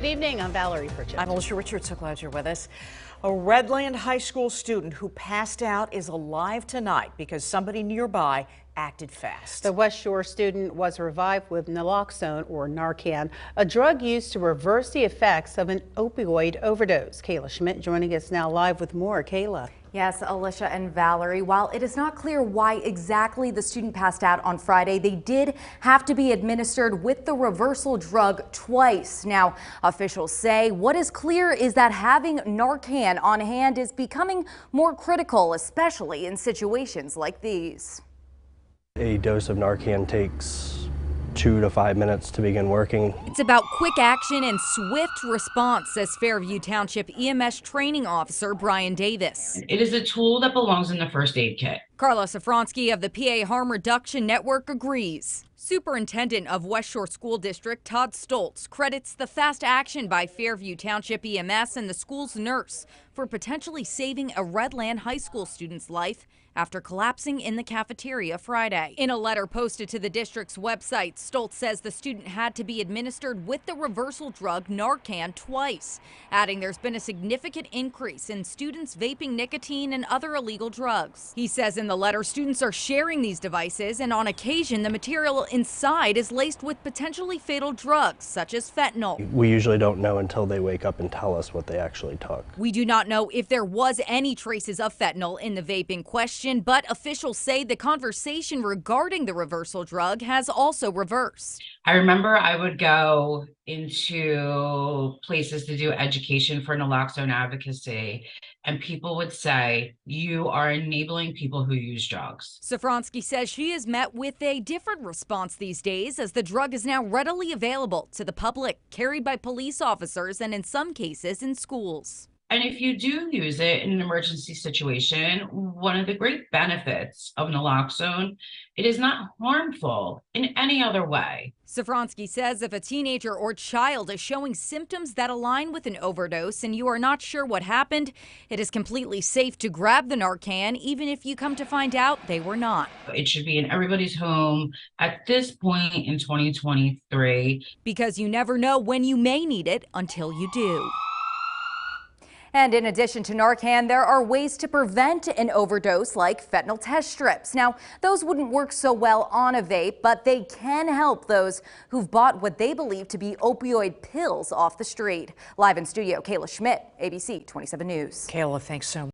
evening. I'm Valerie Pritchett. I'm Alicia Richards. So glad you're with us. A Redland High School student who passed out is alive tonight because somebody nearby acted fast. The West Shore student was revived with naloxone, or Narcan, a drug used to reverse the effects of an opioid overdose. Kayla Schmidt joining us now live with more. Kayla. Yes, Alicia and Valerie, while it is not clear why exactly the student passed out on Friday, they did have to be administered with the reversal drug twice. Now, officials say what is clear is that having Narcan on hand is becoming more critical, especially in situations like these. A dose of Narcan takes 2 to 5 minutes to begin working. It's about quick action and swift response, says Fairview Township EMS training officer Brian Davis. It is a tool that belongs in the first aid kit. Carlos Safronsky of the PA Harm Reduction Network agrees. Superintendent of West Shore School District Todd Stoltz credits the fast action by Fairview Township EMS and the school's nurse for potentially saving a Redland High School student's life after collapsing in the cafeteria Friday. In a letter posted to the district's website, Stoltz says the student had to be administered with the reversal drug Narcan twice, adding there's been a significant increase in students vaping nicotine and other illegal drugs. He says in the letter students are sharing these devices, and on occasion the material inside is laced with potentially fatal drugs such as fentanyl. We usually don't know until they wake up and tell us what they actually took. We do not know if there was any traces of fentanyl in the vape in question, but officials say the conversation regarding the reversal drug has also reversed. I remember I would go into places to do education for naloxone advocacy, and people would say, "You are enabling people who use drugs." Safronsky says she has met with a different response these days, as the drug is now readily available to the public, carried by police officers, and in some cases in schools. And if you do use it in an emergency situation, one of the great benefits of naloxone, it is not harmful in any other way. Safronsky says if a teenager or child is showing symptoms that align with an overdose and you are not sure what happened, it is completely safe to grab the Narcan, even if you come to find out they were not. It should be in everybody's home at this point in 2023. Because you never know when you may need it until you do. And in addition to Narcan, there are ways to prevent an overdose like fentanyl test strips. Now, those wouldn't work so well on a vape, but they can help those who've bought what they believe to be opioid pills off the street. Live in studio, Kayla Schmidt, ABC 27 News. Kayla, thanks so much.